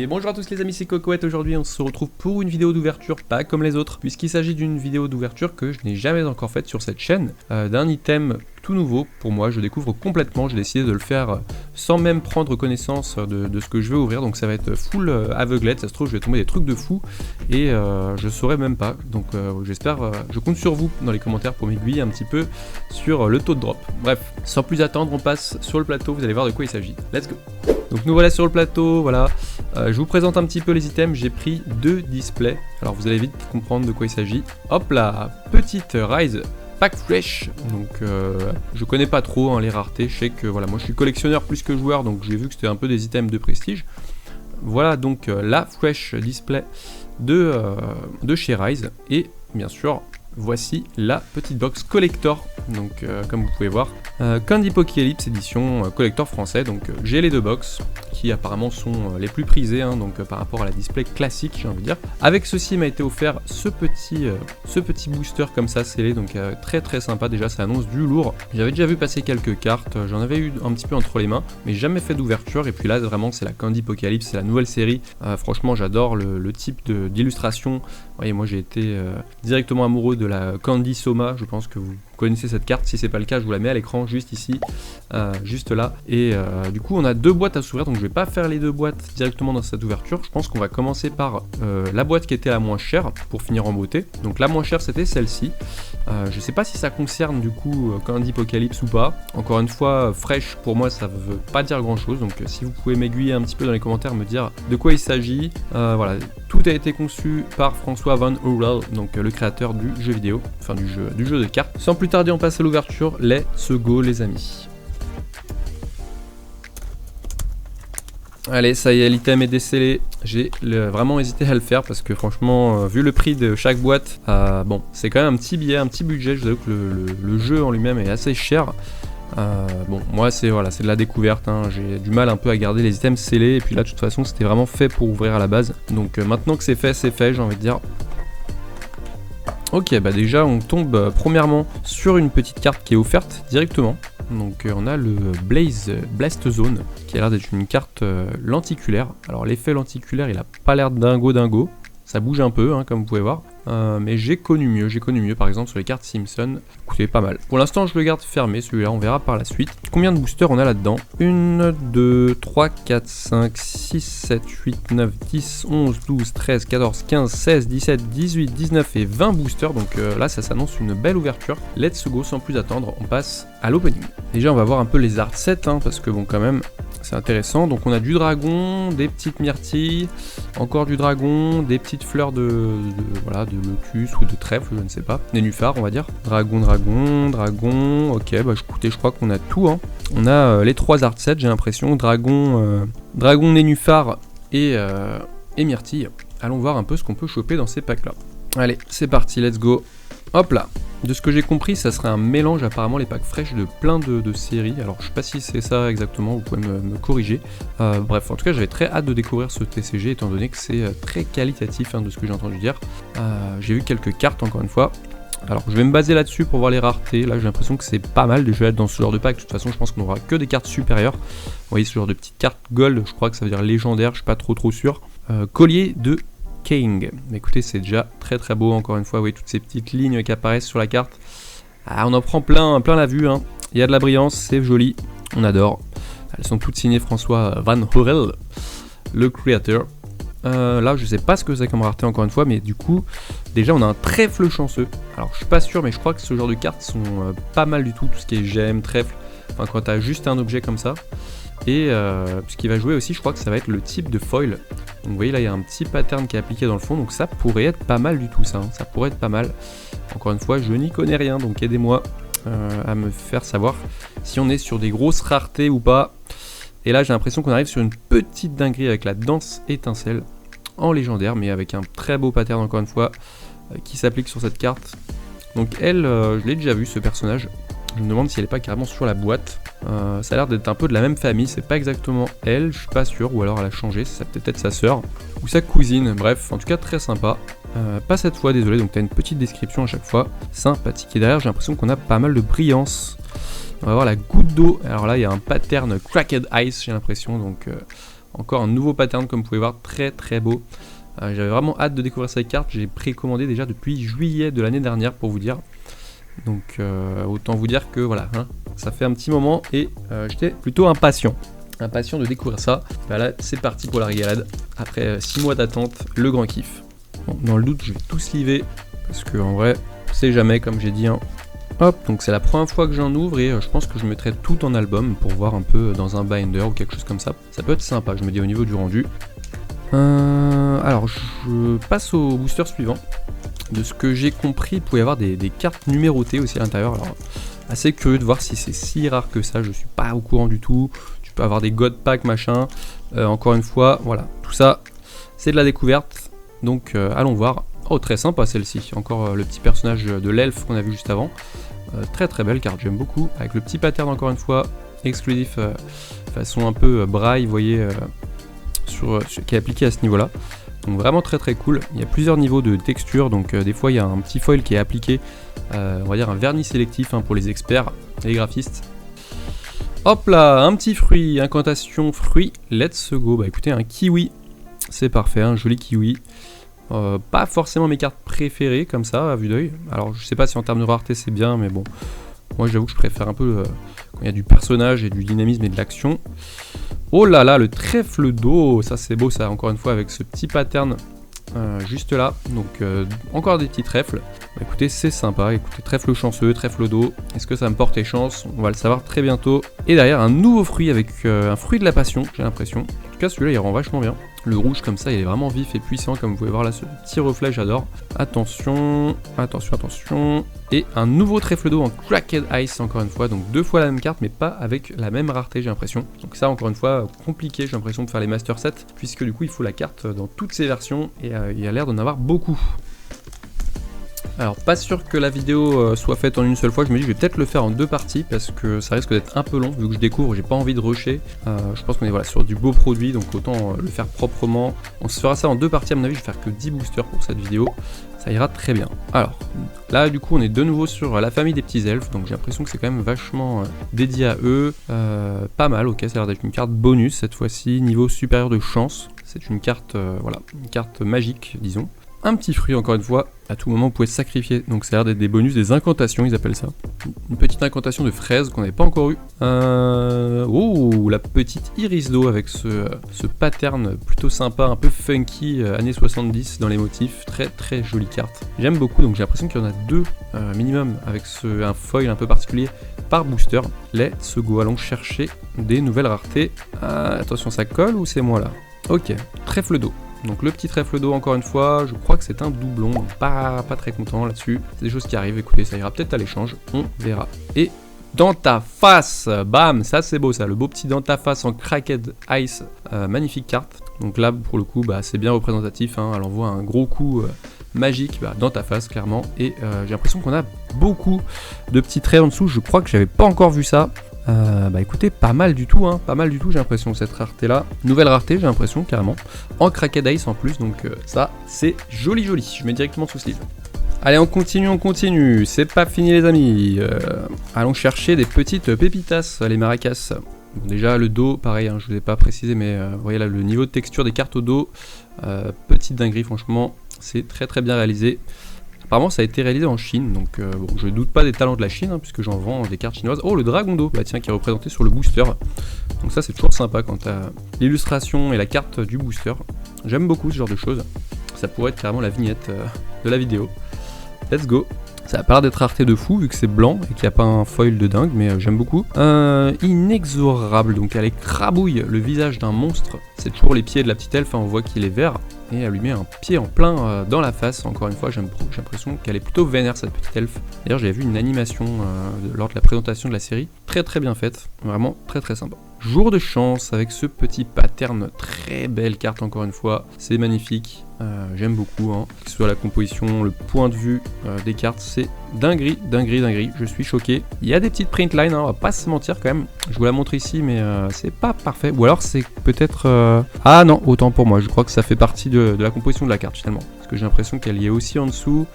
Et bonjour à tous les amis, c'est Cocoette. Aujourd'hui on se retrouve pour une vidéo d'ouverture pas comme les autres, puisqu'il s'agit d'une vidéo d'ouverture que je n'ai jamais encore faite sur cette chaîne, d'un item tout nouveau pour moi. Je découvre complètement, j'ai décidé de le faire sans même prendre connaissance de ce que je vais ouvrir, donc ça va être full aveuglette. Ça se trouve je vais tomber des trucs de fou et je saurais même pas, donc j'espère, je compte sur vous dans les commentaires pour m'aiguiller un petit peu sur le taux de drop. Bref, sans plus attendre, on passe sur le plateau, vous allez voir de quoi il s'agit. Let's go. Donc nous voilà sur le plateau, voilà. Je vous présente un petit peu les items, j'ai pris 2 displays, alors vous allez vite comprendre de quoi il s'agit. Hop là, petite Rise Pack Fresh, donc je connais pas trop les raretés, je sais que voilà, moi je suis collectionneur plus que joueur, donc j'ai vu que c'était un peu des items de prestige. Voilà donc la Fresh Display de chez Rise, et bien sûr voici la petite box collector, donc comme vous pouvez voir, Candypocalypse édition collector français. Donc j'ai les 2 box qui apparemment sont les plus prisées, donc par rapport à la display classique, j'ai envie de dire. Avec ceci m'a été offert ce petit booster comme ça scellé, donc très sympa. Déjà ça annonce du lourd. J'avais déjà vu passer quelques cartes, j'en avais eu un petit peu entre les mains, mais jamais fait d'ouverture. Et puis là vraiment c'est la Candypocalypse, c'est la nouvelle série. Franchement j'adore le type d'illustration. Vous voyez, moi j'ai été directement amoureux de la Candy Soma, je pense que vous connaissez cette carte. Si c'est pas le cas, je vous la mets à l'écran juste ici, juste là. Et du coup on a 2 boîtes à s'ouvrir, donc je vais pas faire les 2 boîtes directement dans cette ouverture. Je pense qu'on va commencer par la boîte qui était la moins chère pour finir en beauté. Donc la moins chère c'était celle-ci. Je sais pas si ça concerne du coup Candypocalypse ou pas. Encore une fois, fraîche pour moi ça veut pas dire grand chose, donc si vous pouvez m'aiguiller un petit peu dans les commentaires, me dire de quoi il s'agit. Voilà, tout a été conçu par François Van Oerle, donc le créateur du jeu vidéo, enfin du jeu de cartes. Sans plus tarder, on passe à l'ouverture. Let's go les amis. Allez, ça y est, l'item est décellé. J'ai vraiment hésité à le faire parce que franchement, vu le prix de chaque boîte, bon, c'est quand même un petit billet, un petit budget. Je vous avoue que le jeu en lui-même est assez cher. Bon, moi c'est voilà, c'est de la découverte, j'ai du mal un peu à garder les items scellés, et puis là de toute façon c'était vraiment fait pour ouvrir à la base. Donc maintenant que c'est fait, j'ai envie de dire. Ok, bah déjà on tombe premièrement sur une petite carte qui est offerte directement. Donc on a le Blast Zone qui a l'air d'être une carte lenticulaire. Alors l'effet lenticulaire il a pas l'air dingo, ça bouge un peu comme vous pouvez voir. Mais j'ai connu mieux par exemple sur les cartes Simpson. Écoutez, pas mal. Pour l'instant je le garde fermé celui-là, on verra par la suite. Combien de boosters on a là-dedans? 1, 2, 3, 4, 5, 6, 7, 8, 9, 10, 11, 12, 13, 14, 15, 16, 17, 18, 19 et 20 boosters. Donc là ça s'annonce une belle ouverture. Let's go, sans plus attendre, on passe à l'opening. Déjà on va voir un peu les art sets, parce que bon quand même c'est intéressant. Donc on a du dragon, des petites myrtilles, encore du dragon, des petites fleurs de lotus ou de trèfle, je ne sais pas, nénuphar on va dire. Dragon, ok, bah écoutez, je crois qu'on a tout. On a les 3 art sets, j'ai l'impression, dragon, nénuphar et myrtille. Allons voir un peu ce qu'on peut choper dans ces packs là. Allez, c'est parti, let's go. Hop là. De ce que j'ai compris, ça serait un mélange apparemment les packs fraîches de plein de séries. Alors je sais pas si c'est ça exactement, vous pouvez me corriger. Bref, en tout cas j'avais très hâte de découvrir ce TCG étant donné que c'est très qualitatif de ce que j'ai entendu dire. J'ai vu quelques cartes encore une fois. Alors je vais me baser là-dessus pour voir les raretés. Là j'ai l'impression que c'est pas mal de jouer dans ce genre de pack. De toute façon je pense qu'on aura que des cartes supérieures. Vous voyez ce genre de petites cartes gold, je crois que ça veut dire légendaire, je suis pas trop sûr. Collier de King. Écoutez, c'est déjà très beau. Encore une fois, vous voyez toutes ces petites lignes qui apparaissent sur la carte. On en prend plein la vue. Il y a de la brillance, c'est joli, on adore. Elles sont toutes signées François Van Oerle, le créateur. Là je sais pas ce que c'est comme rareté encore une fois, mais du coup déjà on a un trèfle chanceux. Alors je suis pas sûr, mais je crois que ce genre de cartes sont pas mal du tout ce qui est gemme, trèfle, enfin quand t'as juste un objet comme ça. Et ce qui va jouer aussi, je crois que ça va être le type de foil. Donc vous voyez là il y a un petit pattern qui est appliqué dans le fond, donc ça pourrait être pas mal du tout ça pourrait être pas mal. Encore une fois je n'y connais rien, donc aidez-moi à me faire savoir si on est sur des grosses raretés ou pas. Et là j'ai l'impression qu'on arrive sur une petite dinguerie avec la danse étincelle en légendaire, mais avec un très beau pattern encore une fois qui s'applique sur cette carte. Donc elle, je l'ai déjà vu ce personnage. Je me demande si elle n'est pas carrément sur la boîte. Ça a l'air d'être un peu de la même famille, c'est pas exactement elle, je suis pas sûr, ou alors elle a changé, c'est peut-être sa sœur ou sa cousine, bref, en tout cas très sympa. Pas cette fois, désolé, donc t'as une petite description à chaque fois, sympathique. Et derrière j'ai l'impression qu'on a pas mal de brillance. On va voir la goutte d'eau, alors là il y a un pattern Cracked Ice j'ai l'impression, donc Encore un nouveau pattern comme vous pouvez voir, très très beau. J'avais vraiment hâte de découvrir cette carte, j'ai précommandé déjà depuis juillet de l'année dernière pour vous dire. Donc autant vous dire que voilà, hein, ça fait un petit moment et j'étais plutôt impatient de découvrir ça. Bah là c'est parti pour la régalade, après 6 mois d'attente, le grand kiff. Bon, dans le doute je vais tout sliver, parce que en vrai, c'est jamais comme j'ai dit. Hein. Hop, donc c'est la première fois que j'en ouvre et je pense que je mettrai tout en album pour voir un peu dans un binder ou quelque chose comme ça. Ça peut être sympa, je me dis au niveau du rendu. Alors je passe au booster suivant. De ce que j'ai compris, il pouvait y avoir des cartes numérotées aussi à l'intérieur. Alors assez curieux de voir si c'est si rare que ça, je suis pas au courant du tout. Tu peux avoir des God Pack machin. Encore une fois, voilà, tout ça c'est de la découverte. Donc allons voir. Oh, très sympa celle-ci, encore le petit personnage de l'elfe qu'on a vu juste avant. Très très belle carte, j'aime beaucoup. Avec le petit pattern encore une fois, exclusif, façon un peu braille, vous voyez, qui est appliqué à ce niveau-là. Donc vraiment très très cool. Il y a plusieurs niveaux de texture, donc des fois il y a un petit foil qui est appliqué, on va dire un vernis sélectif hein, pour les experts et les graphistes. Hop là, un petit fruit, incantation fruit, let's go. Bah écoutez, un kiwi, c'est parfait, un joli kiwi. Pas forcément mes cartes préférées comme ça à vue d'œil. Alors je sais pas si en termes de rareté c'est bien, mais bon, moi j'avoue que je préfère un peu quand il y a du personnage et du dynamisme et de l'action. Oh là là, le trèfle d'eau, ça c'est beau ça, encore une fois avec ce petit pattern juste là. Donc encore des petits trèfles. Bah, écoutez, c'est sympa. Écoutez, trèfle chanceux, trèfle d'eau. Est-ce que ça me porte chance? On va le savoir très bientôt. Et derrière, un nouveau fruit avec un fruit de la passion, j'ai l'impression. En tout cas, celui-là, il rend vachement bien. Le rouge comme ça, il est vraiment vif et puissant, comme vous pouvez voir là, ce petit reflet, j'adore. Attention, attention, attention. Et un nouveau trèfle d'eau en Cracked Ice, encore une fois. Donc 2 fois la même carte, mais pas avec la même rareté, j'ai l'impression. Donc ça, encore une fois, compliqué, j'ai l'impression de faire les Master Sets, puisque du coup, il faut la carte dans toutes ses versions, et il y a l'air d'en avoir beaucoup. Alors pas sûr que la vidéo soit faite en une seule fois, je me dis que je vais peut-être le faire en 2 parties parce que ça risque d'être un peu long vu que je découvre, j'ai pas envie de rusher. Je pense qu'on est voilà, sur du beau produit, donc autant le faire proprement. On se fera ça en 2 parties, à mon avis je vais faire que 10 boosters pour cette vidéo, ça ira très bien. Alors là du coup on est de nouveau sur la famille des petits elfes, donc j'ai l'impression que c'est quand même vachement dédié à eux. Pas mal, ok, ça a l'air d'être une carte bonus cette fois-ci, niveau supérieur de chance. C'est une carte, voilà, une carte magique disons. Un petit fruit encore une fois, à tout moment vous pouvez sacrifier, donc ça a l'air d'être des bonus, des incantations ils appellent ça. Une petite incantation de fraise qu'on n'avait pas encore eu. Oh, la petite iris d'eau avec ce pattern plutôt sympa, un peu funky, années 70 dans les motifs, très très jolie carte. J'aime beaucoup, donc j'ai l'impression qu'il y en a 2 minimum avec un foil un peu particulier par booster. Let's go, allons chercher des nouvelles raretés. Attention, ça colle ou c'est moi là? Ok, trèfle d'eau. Donc le petit trèfle d'eau encore une fois, je crois que c'est un doublon, pas très content là-dessus. C'est des choses qui arrivent, écoutez, ça ira peut-être à l'échange, on verra. Et dans ta face, bam, ça c'est beau ça, le beau petit dans ta face en Cracked Ice, magnifique carte. Donc là pour le coup, bah, c'est bien représentatif, hein, elle envoie un gros coup magique dans ta face clairement. Et j'ai l'impression qu'on a beaucoup de petits traits en dessous, je crois que j'avais pas encore vu ça. Bah écoutez, pas mal du tout, hein, pas mal du tout j'ai l'impression, cette rareté là, nouvelle rareté j'ai l'impression carrément, en Cracked Ice en plus, donc ça c'est joli joli, je mets directement sous sleeve. Allez on continue, c'est pas fini les amis, allons chercher des petites pépitas, les maracas. Bon, déjà le dos, pareil, hein, je vous ai pas précisé mais vous voyez là le niveau de texture des cartes au dos, petite dinguerie franchement, c'est très très bien réalisé. Apparemment ça a été réalisé en Chine, donc bon, je doute pas des talents de la Chine, hein, puisque j'en vends des cartes chinoises. Oh, le dragon d'eau, bah tiens, qui est représenté sur le booster. Donc ça c'est toujours sympa quand t'as l'illustration et la carte du booster. J'aime beaucoup ce genre de choses. Ça pourrait être carrément la vignette de la vidéo. Let's go. Ça a pas l'air d'être rareté de fou vu que c'est blanc et qu'il n'y a pas un foil de dingue, mais j'aime beaucoup. Inexorable, donc elle écrabouille le visage d'un monstre. C'est toujours les pieds de la petite elfe, hein, on voit qu'il est vert. Et elle lui met un pied en plein dans la face. Encore une fois, j'ai l'impression qu'elle est plutôt vénère cette petite elfe. D'ailleurs, j'avais vu une animation lors de la présentation de la série. Très très bien faite, vraiment très très sympa. Jour de chance avec ce petit pattern, très belle carte encore une fois, c'est magnifique, j'aime beaucoup, hein. Que ce soit la composition, le point de vue des cartes, c'est dinguerie, je suis choqué. Il y a des petites print lines, hein, on va pas se mentir quand même, je vous la montre ici mais c'est pas parfait, ou alors c'est peut-être... Ah non, autant pour moi, je crois que ça fait partie de la composition de la carte finalement, parce que j'ai l'impression qu'elle y est aussi en dessous,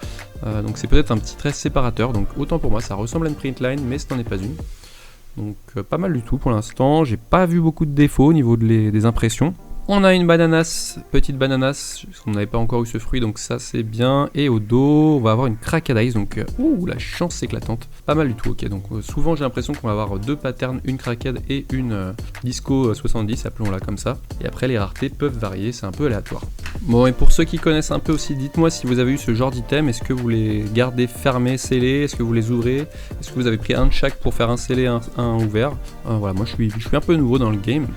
donc c'est peut-être un petit trait séparateur, donc autant pour moi, ça ressemble à une print line mais ce n'en est pas une. Donc pas mal du tout pour l'instant, j'ai pas vu beaucoup de défauts au niveau des impressions. On a une bananas, petite bananas, on n'avait pas encore eu ce fruit, donc ça c'est bien. Et au dos, on va avoir une cracked ice, donc la chance éclatante. Pas mal du tout, ok. Donc souvent j'ai l'impression qu'on va avoir deux patterns, une cracked et une disco 70, appelons-la comme ça. Et après les raretés peuvent varier, c'est un peu aléatoire. Bon, et pour ceux qui connaissent un peu aussi, dites-moi si vous avez eu ce genre d'item, est-ce que vous les gardez fermés, scellés, est-ce que vous les ouvrez, est-ce que vous avez pris un de chaque pour faire un scellé, un ouvert. Voilà, moi je suis un peu nouveau dans le game.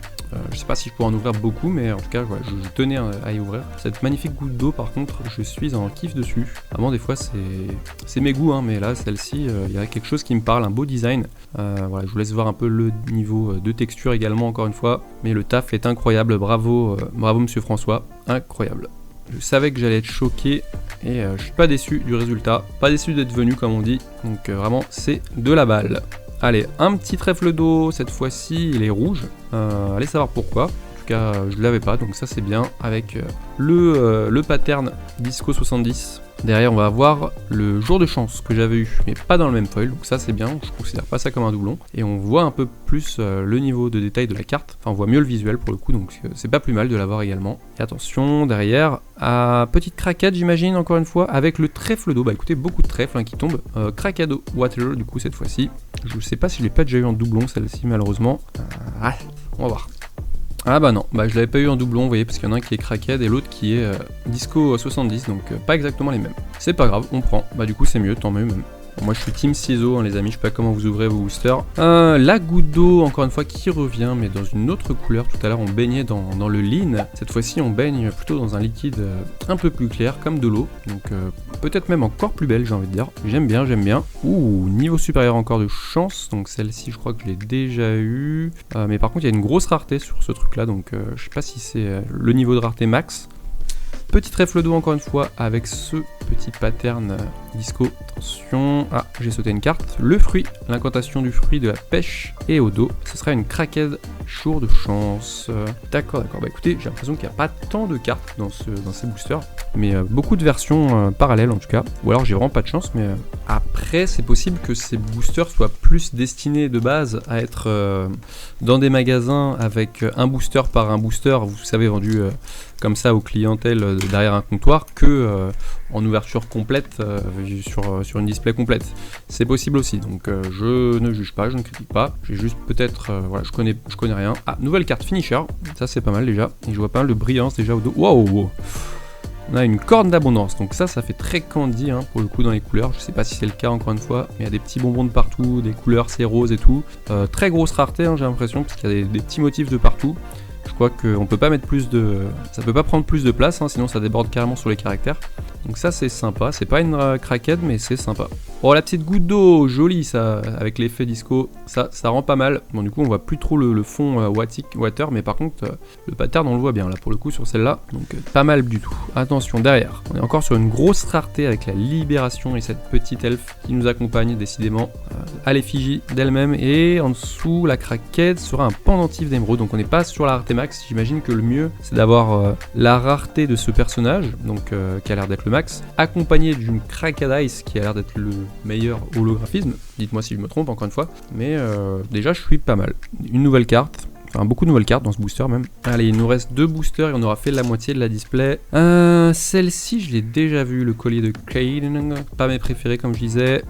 Je sais pas si je pourrais en ouvrir beaucoup, mais en tout cas, voilà, je tenais à y ouvrir. Cette magnifique goutte d'eau, par contre, je suis en kiff dessus. Vraiment, des fois, c'est mes goûts, hein, mais là, celle-ci, il y a quelque chose qui me parle, un beau design. Voilà, je vous laisse voir un peu le niveau de texture également, encore une fois. Mais le taf est incroyable, bravo, bravo Monsieur François, incroyable. Je savais que j'allais être choqué et je suis pas déçu du résultat, pas déçu d'être venu, comme on dit. Donc vraiment, c'est de la balle. Allez, un petit trèfle d'eau, cette fois-ci il est rouge, allez savoir pourquoi, en tout cas je l'avais pas, donc ça c'est bien, avec le pattern Disco 70. Derrière on va avoir le jour de chance que j'avais eu, mais pas dans le même foil, donc ça c'est bien, je considère pas ça comme un doublon. Et on voit un peu plus le niveau de détail de la carte, enfin on voit mieux le visuel pour le coup, donc c'est pas plus mal de l'avoir également. Et attention, derrière, petite craquette j'imagine, encore une fois, avec le trèfle d'eau, bah écoutez, beaucoup de trèfles hein, qui tombent. Craquette water du coup cette fois-ci, je sais pas si je l'ai pas déjà eu en doublon celle-ci malheureusement. On va voir. Ah bah non, bah je l'avais pas eu en doublon, vous voyez, parce qu'il y en a un qui est cracked et l'autre qui est Disco 70, donc pas exactement les mêmes. C'est pas grave, on prend, bah du coup c'est mieux, tant mieux même. Bon, moi je suis team ciseaux hein, les amis, je sais pas comment vous ouvrez vos boosters. La goutte d'eau, encore une fois, qui revient, mais dans une autre couleur. Tout à l'heure on baignait dans le lean, cette fois-ci on baigne plutôt dans un liquide un peu plus clair, comme de l'eau. Donc peut-être même encore plus belle, j'ai envie de dire. J'aime bien, j'aime bien. Ouh, niveau supérieur encore de chance, donc celle-ci je crois que je l'ai déjà eu. Mais par contre il y a une grosse rareté sur ce truc là, donc je sais pas si c'est le niveau de rareté max. Petit trèfle d'eau encore une fois avec ce petit pattern disco. Attention, j'ai sauté une carte. Le fruit, l'incantation du fruit de la pêche. Et au dos, ce sera une craquette jour de chance. D'accord. Bah écoutez, j'ai l'impression qu'il n'y a pas tant de cartes dans ces boosters. Mais beaucoup de versions parallèles en tout cas. Ou alors j'ai vraiment pas de chance, mais après c'est possible que ces boosters soient plus destinés de base à être dans des magasins avec un booster par un booster, vous savez, vendu comme ça aux clientèles derrière un comptoir, que en ouverture complète sur une display complète. C'est possible aussi, donc je ne juge pas, je ne critique pas. J'ai juste peut-être, voilà, je connais rien. Nouvelle carte finisher, ça c'est pas mal déjà. Et je vois pas mal de brillance déjà au dos. Wow. On a une corne d'abondance, donc ça fait très candy hein, pour le coup dans les couleurs. Je sais pas si c'est le cas encore une fois, mais il y a des petits bonbons de partout, des couleurs c'est rose et tout. Très grosse rareté hein, j'ai l'impression, parce qu'il y a des petits motifs de partout. Je crois qu'on peut pas mettre ça peut pas prendre plus de place, hein, sinon ça déborde carrément sur les caractères. Donc ça c'est sympa, c'est pas une craquette mais c'est sympa. Oh la petite goutte d'eau, jolie ça, avec l'effet disco, ça rend pas mal. Bon du coup on voit plus trop le fond water, mais par contre le pattern on le voit bien là pour le coup sur celle-là, donc pas mal du tout. Attention derrière, on est encore sur une grosse rareté avec la libération et cette petite elfe qui nous accompagne décidément à l'effigie d'elle-même. Et en dessous la craquette sera un pendentif d'émeraude, donc on n'est pas sur la rareté max. J'imagine que le mieux c'est d'avoir la rareté de ce personnage, donc qui a l'air d'être le max, accompagné d'une cracked ice qui a l'air d'être le meilleur holographisme. Dites-moi si je me trompe encore une fois, mais déjà je suis pas mal. Une nouvelle carte. Enfin, beaucoup de nouvelles cartes dans ce booster même. Allez, il nous reste 2 boosters et on aura fait la moitié de la display. Celle-ci, je l'ai déjà vue, le collier de Kaiden. Pas mes préférés, comme je disais.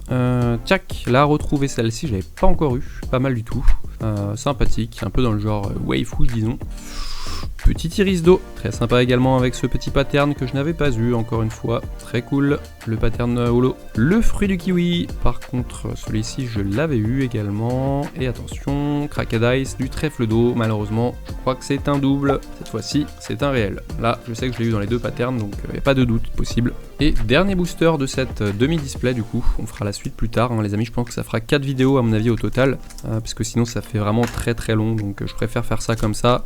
Tchac, la retrouver celle-ci, je l'avais pas encore eu. Pas mal du tout. Sympathique, un peu dans le genre waifu, disons. Petit iris d'eau, très sympa également avec ce petit pattern que je n'avais pas eu encore une fois, très cool, le pattern holo. Le fruit du kiwi, par contre celui-ci je l'avais eu également, et attention, cracked ice, du trèfle d'eau, malheureusement je crois que c'est un double, cette fois-ci c'est un réel. Là je sais que je l'ai eu dans les deux patterns donc il n'y a pas de doute possible. Et dernier booster de cette demi-display du coup, on fera la suite plus tard hein, les amis, je pense que ça fera 4 vidéos à mon avis au total, parce que sinon ça fait vraiment très long, donc je préfère faire ça comme ça,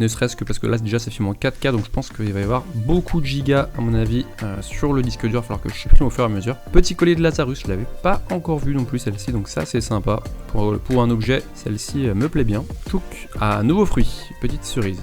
ne serait-ce que parce que là déjà c'est filmé en 4K, donc je pense qu'il va y avoir beaucoup de gigas à mon avis sur le disque dur, il va falloir que je supprime au fur et à mesure. Petit collier de Lazarus, je l'avais pas encore vu non plus celle-ci, donc ça c'est sympa. Pour un objet, celle-ci me plaît bien. Tchouk, nouveau fruit, petite cerise.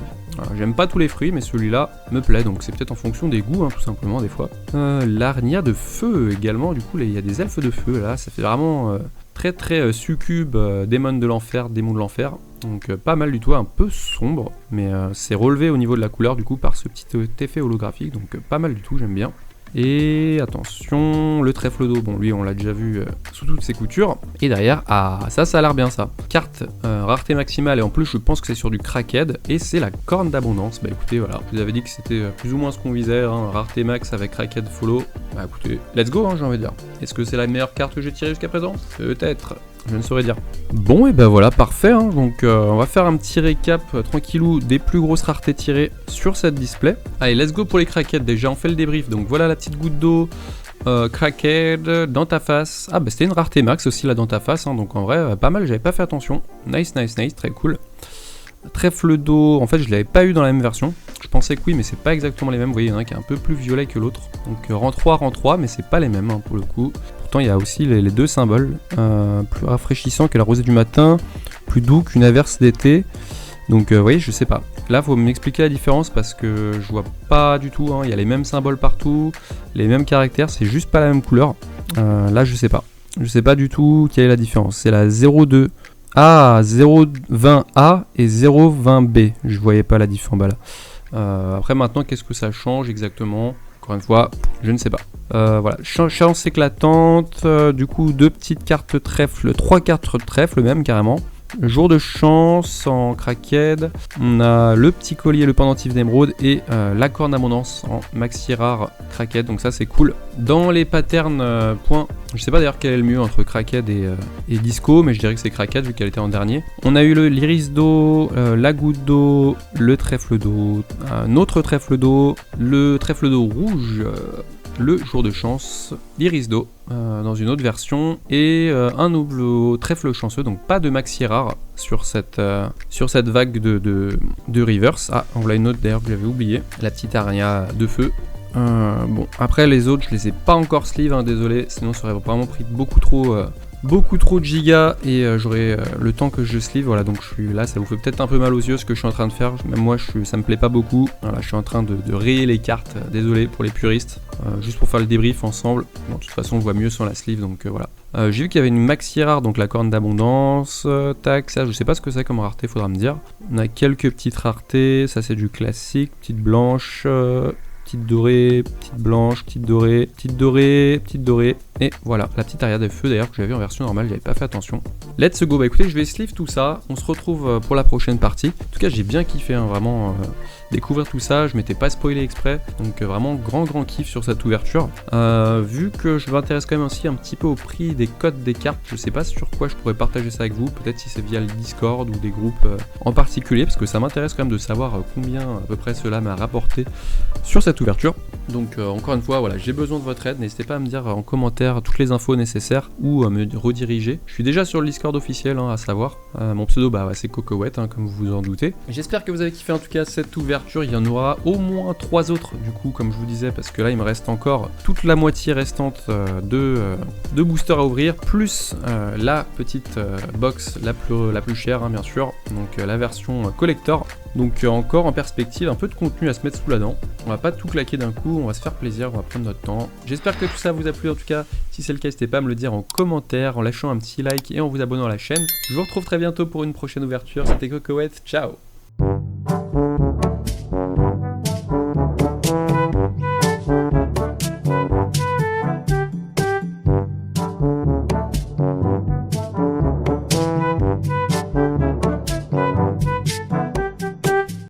J'aime pas tous les fruits, mais celui-là me plaît, donc c'est peut-être en fonction des goûts, hein, tout simplement, des fois. L'arnia de feu également, du coup, il y a des elfes de feu, là, ça fait vraiment très succube, démon de l'enfer, démon de l'enfer. Donc pas mal du tout, un peu sombre, mais c'est relevé au niveau de la couleur du coup par ce petit effet holographique, donc pas mal du tout, j'aime bien. Et attention, le trèfle d'eau, bon lui on l'a déjà vu sous toutes ses coutures. Et derrière, ah ça a l'air bien ça. Carte rareté maximale et en plus je pense que c'est sur du crackhead. Et c'est la corne d'abondance. Bah écoutez voilà, je vous avais dit que c'était plus ou moins ce qu'on visait, hein, rareté max avec crackhead follow. Bah écoutez, let's go hein, j'ai envie de dire. Est-ce que c'est la meilleure carte que j'ai tirée jusqu'à présent? Peut-être. Je ne saurais dire. Bon et ben voilà, parfait, hein. Donc on va faire un petit récap tranquillou des plus grosses raretés tirées sur cette display. Allez, let's go pour les crackheads, déjà on fait le débrief, donc voilà la petite goutte d'eau, crackhead, dans ta face. Ah bah c'était une rareté max aussi là dans ta face, hein. Donc en vrai pas mal, j'avais pas fait attention. Nice, très cool. Trèfle d'eau, en fait je l'avais pas eu dans la même version. Je pensais que oui mais c'est pas exactement les mêmes, vous voyez il y en a un qui est un peu plus violet que l'autre. Donc rang 3 mais c'est pas les mêmes hein, pour le coup. Pourtant il y a aussi les deux symboles, plus rafraîchissant que la rosée du matin, plus doux qu'une averse d'été. Donc vous voyez je sais pas. Là faut m'expliquer la différence parce que je vois pas du tout, hein. Il y a les mêmes symboles partout, les mêmes caractères, c'est juste pas la même couleur. Là je sais pas. Je sais pas du tout quelle est la différence. C'est la 02. Ah, 020A et 020B. Je voyais pas la différence là. Après maintenant, qu'est-ce que ça change exactement? Encore une fois, je ne sais pas. Voilà, chance éclatante. Du coup, 2 petites cartes trèfle, 3 cartes trèfle même carrément. Jour de chance en crackhead. On a le petit collier, le pendentif d'émeraude et la corne d'abondance en maxi rare crackhead. Donc ça c'est cool. Dans les patterns points, je sais pas d'ailleurs quel est le mieux entre crackhead et disco, mais je dirais que c'est crackhead vu qu'elle était en dernier. On a eu l'iris d'eau, la goutte d'eau, le trèfle d'eau, un autre trèfle d'eau, le trèfle d'eau rouge. Le jour de chance, l'iris d'eau dans une autre version et un nouveau trèfle chanceux, donc pas de maxi rare sur cette vague de reverse. Ah, on l'a une autre d'ailleurs que j'avais oublié, la petite aria de feu. Bon, après les autres, je les ai pas encore sleeve, hein, désolé, sinon ça aurait vraiment pris beaucoup trop de gigas et j'aurais le temps que je sleeve. Voilà, donc je suis là, ça vous fait peut-être un peu mal aux yeux ce que je suis en train de faire. Même moi, ça me plaît pas beaucoup. Voilà, je suis en train de rayer les cartes, désolé pour les puristes, juste pour faire le débrief ensemble. Bon, de toute façon, on voit mieux sans la sleeve, donc voilà. J'ai vu qu'il y avait une maxi rare, donc la corne d'abondance, tac, ça je sais pas ce que c'est comme rareté, faudra me dire. On a quelques petites raretés, ça c'est du classique, petite blanche, petite dorée, petite blanche, petite dorée, petite dorée, petite dorée. Et voilà, la petite arrière de feu d'ailleurs que j'avais en version normale, j'avais pas fait attention. Let's go, bah écoutez, je vais sleeve tout ça, on se retrouve pour la prochaine partie. En tout cas, j'ai bien kiffé, hein, vraiment, découvrir tout ça, je m'étais pas spoilé exprès, donc vraiment grand kiff sur cette ouverture. Vu que je m'intéresse quand même aussi un petit peu au prix des codes des cartes, je sais pas sur quoi je pourrais partager ça avec vous, peut-être si c'est via le Discord ou des groupes en particulier, parce que ça m'intéresse quand même de savoir combien à peu près cela m'a rapporté sur cette ouverture. Donc encore une fois, voilà, j'ai besoin de votre aide, n'hésitez pas à me dire en commentaire toutes les infos nécessaires ou à me rediriger. Je suis déjà sur le Discord officiel, hein, à savoir. Mon pseudo, bah, c'est Cocoette, hein, comme vous vous en doutez. J'espère que vous avez kiffé en tout cas cette ouverture. Il y en aura au moins 3 autres, du coup, comme je vous disais, parce que là, il me reste encore toute la moitié restante de boosters à ouvrir, plus la petite box la plus chère, hein, bien sûr. Donc la version collector. Donc encore en perspective, un peu de contenu à se mettre sous la dent. On va pas tout claquer d'un coup, on va se faire plaisir, on va prendre notre temps. J'espère que tout ça vous a plu en tout cas. Si c'est le cas, n'hésitez pas à me le dire en commentaire, en lâchant un petit like et en vous abonnant à la chaîne. Je vous retrouve très bientôt pour une prochaine ouverture. C'était Cocoette, ciao!